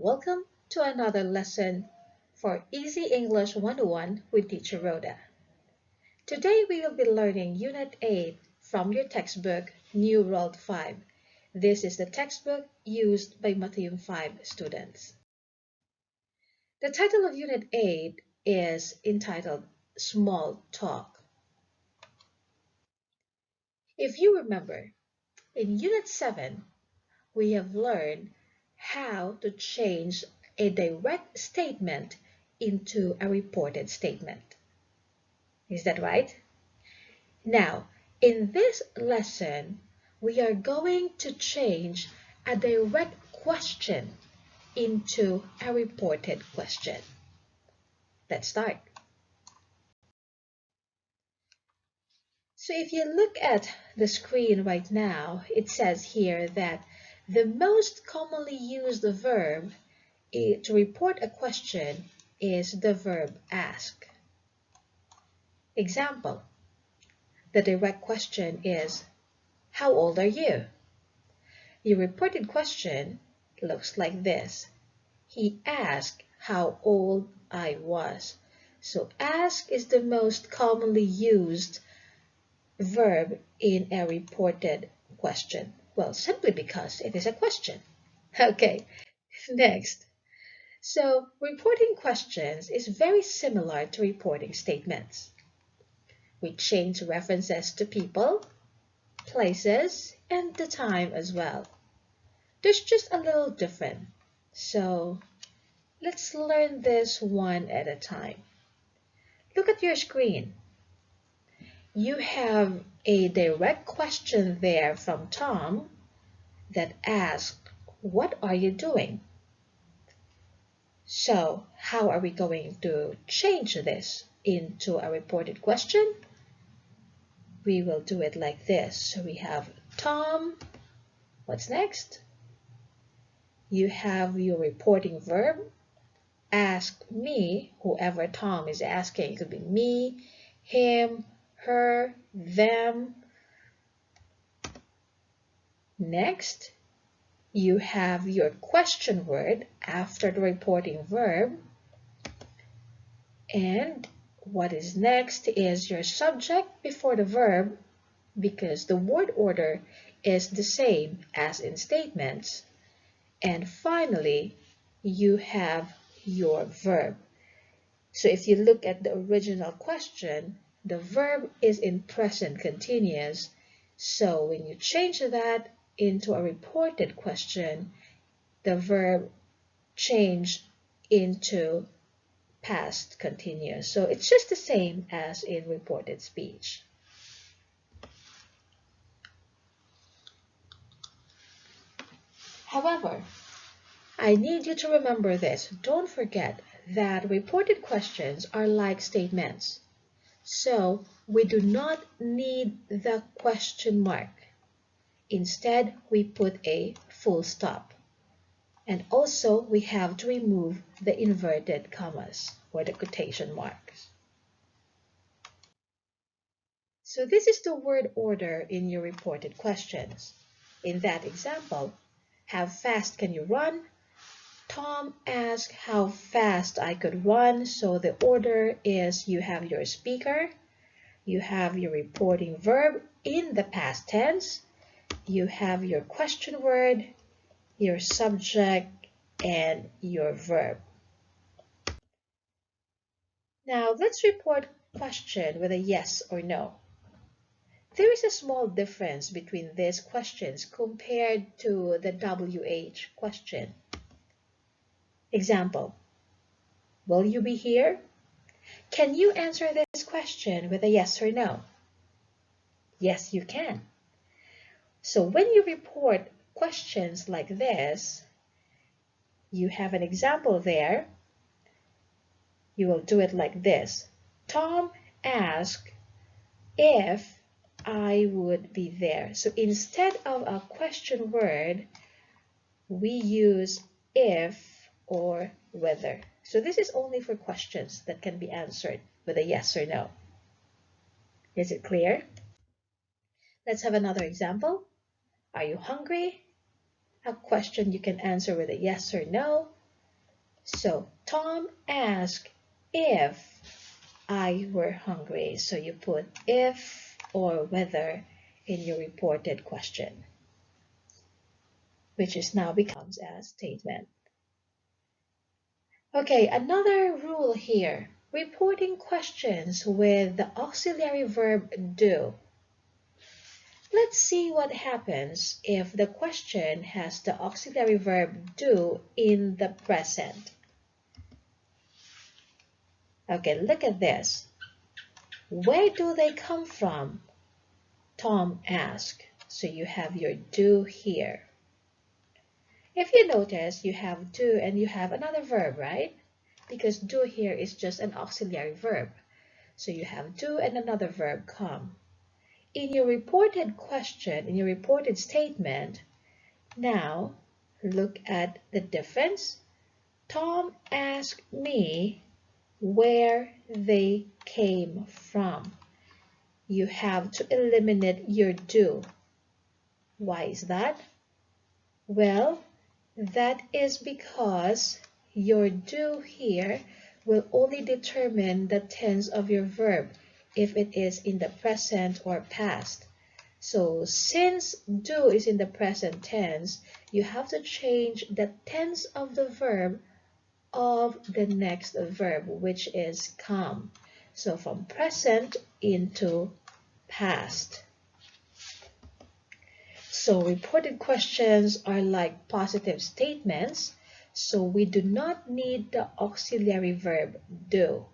Welcome to another lesson for Easy English 101 with Teacher Rhoda. Today we will be learning Unit 8 from your textbook, New World 5. This is the textbook used by Mattayom 5 students. The title of Unit 8 is entitled Small Talk. If you remember, in Unit 7, we have learned how to change a direct statement into a reported statement. Is that right? Now, in this lesson, we are going to change a direct question into a reported question. Let's start. So if you look at the screen right now, it says here that the most commonly used verb to report a question is the verb ask. Example, the direct question is, how old are you? Your reported question looks like this. He asked how old I was. So ask is the most commonly used verb in a reported question. Well, simply because it is a question. Okay, next. So reporting questions is very similar to reporting statements. We change references to people, places, and the time as well. There's just a little different. So let's learn this one at a time. Look at your screen. You have a direct question there from Tom that asks, what are you doing? So how are we going to change this into a reported question? We will do it like this. So we have Tom. What's next? You have your reporting verb. Ask me, whoever Tom is asking. It could be me, him, her, them. Next, you have your question word after the reporting verb. And what is next is your subject before the verb, because the word order is the same as in statements. And finally, you have your verb. So if you look at the original question, the verb is in present continuous. So when you change that into a reported question, the verb change into past continuous. So it's just the same as in reported speech. However, I need you to remember this. Don't forget that reported questions are like statements. So we do not need the question mark. Instead, we put a full stop. And also, we have to remove the inverted commas or the quotation marks. So this is the word order in your reported questions. In that example, how fast can you run? Tom asked how fast I could run. So the order is you have your speaker, you have your reporting verb in the past tense, you have your question word, your subject, and your verb. Now let's report question with a yes or no. There is a small difference between these questions compared to the WH question. Example, will you be here? Can you answer this question with a yes or no? Yes, you can. So when you report questions like this, you have an example there. You will do it like this. Tom asked if I would be there. So instead of a question word, we use if or whether. So this is only for questions that can be answered with a yes or no. Is it clear? Let's have another example. Are you hungry? A question you can answer with a yes or no. So Tom asked if I were hungry. So you put if or whether in your reported question, which is now becomes a statement. Okay, another rule here. Reporting questions with the auxiliary verb do. Let's see what happens if the question has the auxiliary verb do in the present. Okay, look at this. Where do they come from? Tom asked. So you have your do here. If you notice, you have do and you have another verb, right? Because do here is just an auxiliary verb. So you have do and another verb come. In your reported question, in your reported statement, now look at the difference. Tom asked me where they came from. You have to eliminate your do. Why is that? Well, that is because your do here will only determine the tense of your verb if it is in the present or past. So since do is in the present tense, you have to change the tense of the verb of the next verb, which is come. So from present into past. So reported questions are like positive statements, so we do not need the auxiliary verb do.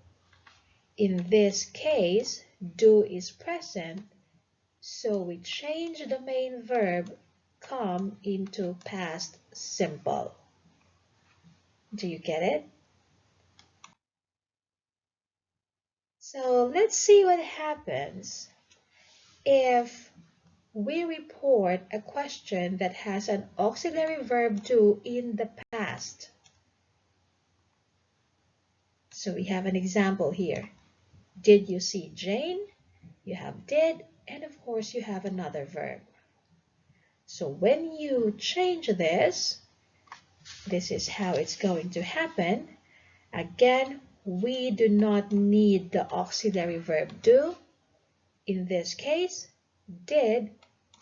In this case, do is present, so we change the main verb come into past simple. Do you get it? So let's see what happens if we report a question that has an auxiliary verb do in the past. So we have an example here. Did you see Jane? You have did, and of course you have another verb. So when you change this is how it's going to happen. Again, we do not need the auxiliary verb do. In this case, did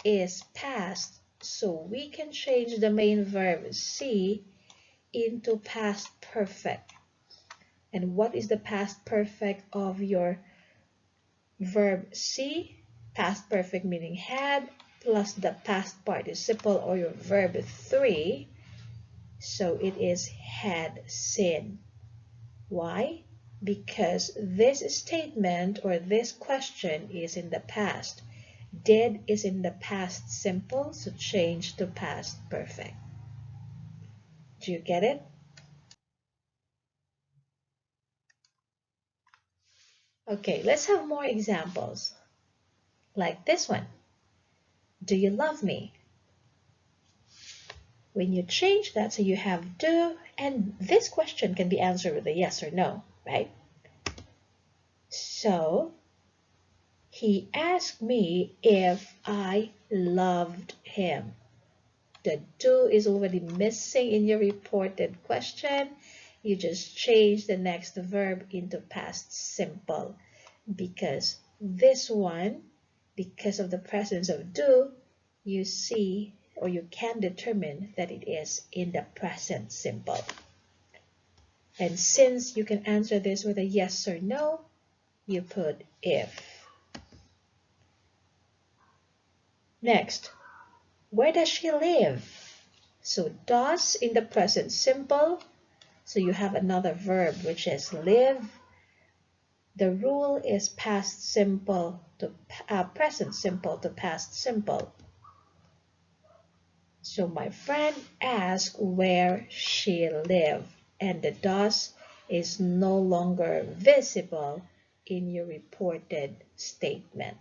is past, so we can change the main verb see into past perfect. And what is the past perfect of your verb see? Past perfect meaning had plus the past participle or your verb 3. So it is had seen. Why? Because this statement or this question is in the past. Did is in the past simple, so change to past perfect. Do you get it? Okay, let's have more examples. Like this one. Do you love me? When you change that, so you have do, and this question can be answered with a yes or no, right? So, he asked me if I loved him. The do is already missing in your reported question. You just change the next verb into past simple because this one, because of the presence of do, you see or you can determine that it is in the present simple. And since you can answer this with a yes or no, you put if. Next, where does she live? So does in the present simple. So you have another verb which is live. The rule is past simple to present simple to past simple. So my friend asked where she lived, and the does is no longer visible in your reported statement.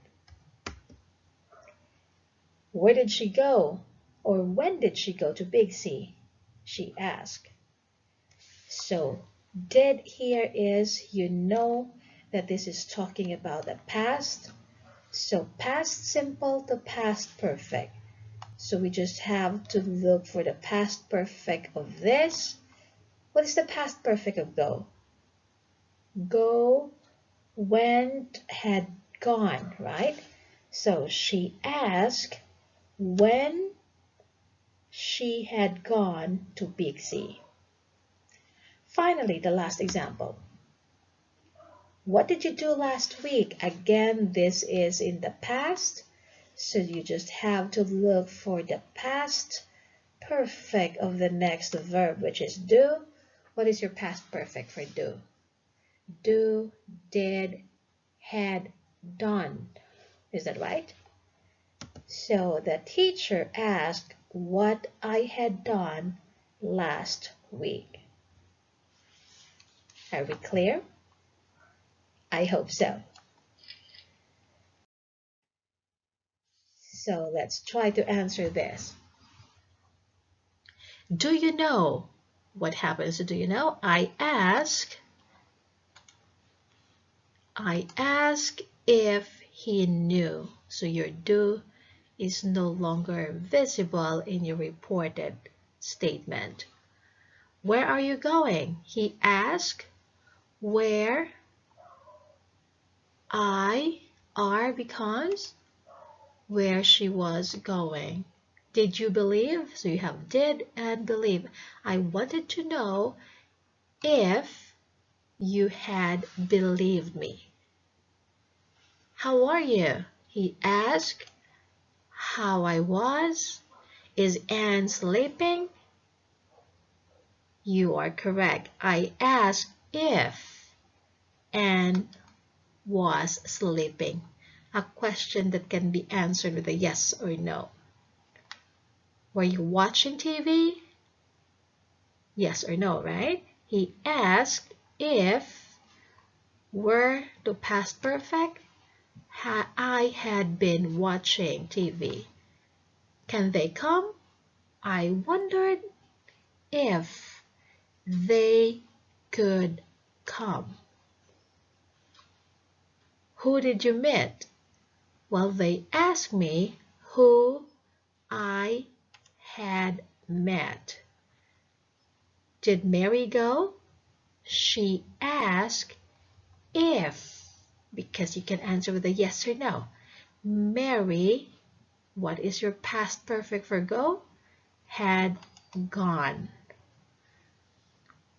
Where did she go? Or when did she go to Big C? She asked. So did here is, you know that this is talking about the past. So past simple to past perfect. So we just have to look for the past perfect of this. What is the past perfect of go? Go, went, had gone, right? So she asked when she had gone to Big C. Finally, the last example. What did you do last week? Again, this is in the past, so you just have to look for the past perfect of the next verb, which is do. What is your past perfect for do? Do, did, had, done. Is that right? So the teacher asked what I had done last week. Are we clear? I hope so. So let's try to answer this. Do you know? What happens to do you know? I ask if he knew. So your do is no longer visible in your reported statement. Where are you going? He asked. Where are becomes where she was going. Did you believe? So you have did and believe. I wanted to know if you had believed me. How are you? He asked how I was. Is Anne sleeping? You are correct. I asked if Anne was sleeping. A question that can be answered with a yes or no. Were you watching TV? Yes or no, right? He asked if were the past perfect. I had been watching TV. Can they come? I wondered if they could come. Who did you meet? Well, they asked me who I had met. Did Mary go? She asked if, because you can answer with a yes or no. Mary, what is your past perfect for go? Had gone.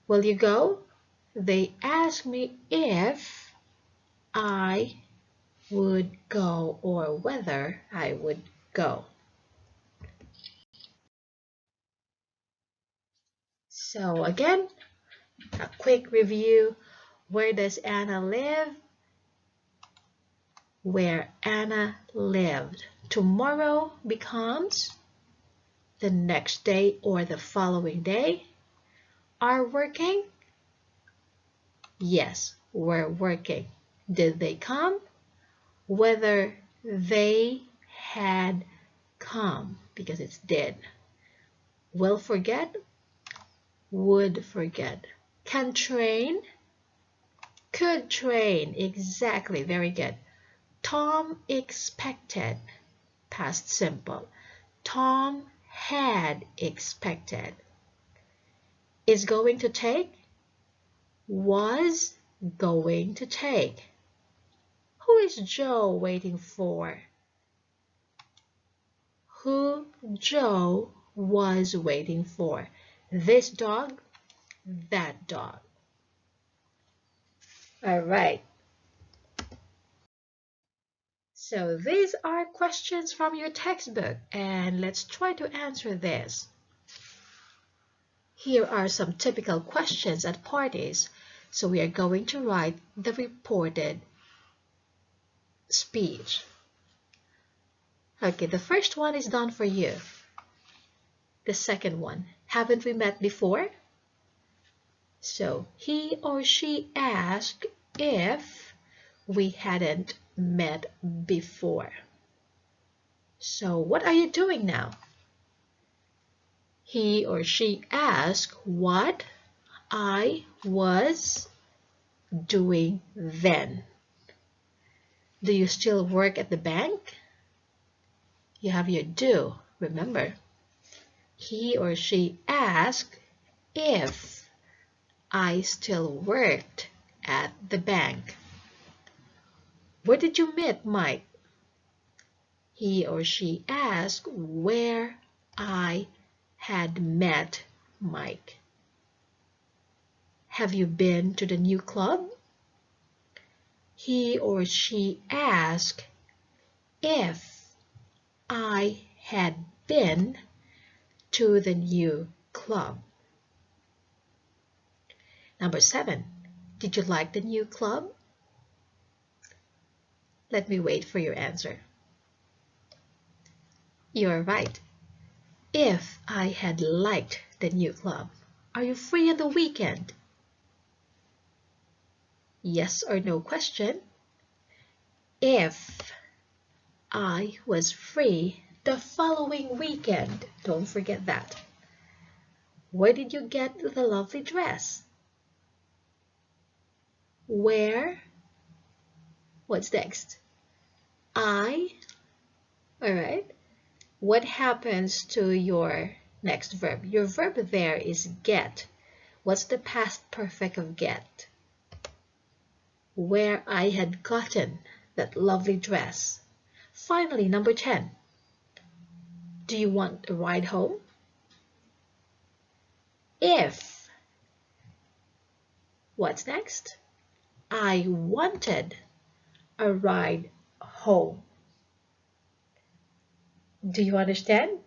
Will you go? They asked me if I would go or whether I would go. So again, a quick review. Where does Anna live? Where Anna lived. Tomorrow becomes the next day or the following day. Are working? Yes, we're working. Did they come? Whether they had come, because it's did. Will forget? Would forget. Can train? Could train. Exactly, very good. Tom expected. Past simple. Tom had expected. Is going to take? Was going to take. Who is Joe waiting for? Who Joe was waiting for. This dog, that dog. All right. So these are questions from your textbook, and let's try to answer this. Here are some typical questions at parties. So we are going to write the reported speech. Okay, the first one is done for you. The second one, haven't we met before? So he or she asked if we hadn't met before. So what are you doing now? He or she asked what I was doing then. Do you still work at the bank? You have your do, remember. He or she asked if I still worked at the bank. Where did you meet Mike? He or she asked where I had met Mike. Have you been to the new club? He or she asked if I had been to the new club. Number 7. Did you like the new club? Let me wait for your answer. You're right. If I had liked the new club. Are you free on the weekend? Yes or no question. If I was free the following weekend. Don't forget that. Where did you get the lovely dress? Where? What's next? All right. What happens to your next verb? Your verb there is get. What's the past perfect of get? Where I had gotten that lovely dress. Finally, number 10. Do you want a ride home? If. What's next? I wanted a ride home. Do you understand?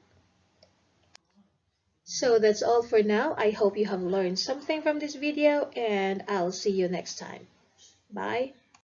So that's all for now. I hope you have learned something from this video, and I'll see you next time. Bye.